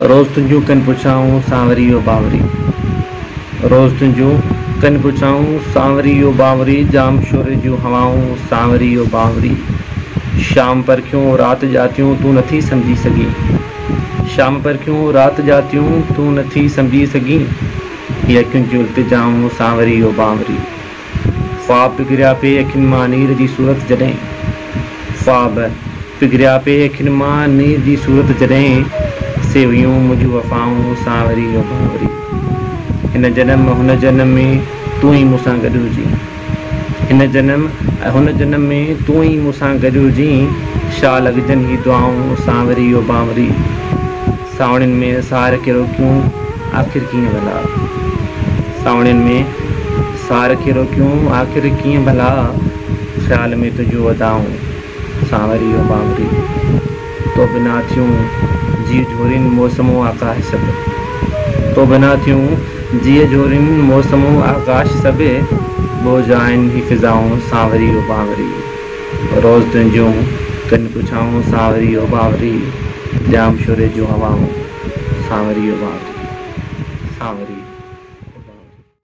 रोज़ तुंहिंजूं कनि पुछाऊं सांवरी ओ बावरी। रोज़ तुंहिंजूं कनि पुछाऊं सांवरी ओ बावरी। जाम शोरे जूं हवाऊं सांवरी ओ बावरी। शाम परखियूं राति जातियूं तूं नथी सम्झी सघी। शाम परखियूं राति जातियूं तूं नथी सम्झी सघी। ही अखियुनि जूं इल्तिजाऊं सांवरी ओ बावरी। ख्वाब पिघरिया पे अखियुनि मां नीर जी सूरत जॾहिं। ख्वाब पिघरिया पे अखियुनि मां नीर जी सूरत जॾहिं। से हुयूं मुंहिंजूं वफ़ाऊं सांवरी ओ बावरी। हिन जनम हुन जनम में तूं ई मूंसां गॾु हुजी। हिन जनम हुन जनम में तूं ई मूंसां गॾु हुजी। छा लॻजनि ही दुआऊं सांवरी ओ बावरी। सावणियुनि में सार खे रोकियूं आख़िर कीअं भला। सावणियुनि में सार खे रोकियूं आख़िर कीअं भला। ख़्याल में तुंहिंजूं अदाऊं सांवरी ओ बावरी। तो बिना थियूं जी झोरियुनि मौसमो आकाश सभु। तो बिना थियूं जीअ झोरियुनि मौसमो आकाश सभु। बोझ आहिनि ही फिज़ाऊं सांवरी ओ बावरी। रोज़ तुंहिंजूं कनि पुछाऊं सांवरी ओ बावरी। जाम शोरे जूं हवाऊं सांवरी ओ बावरी। सांवरी।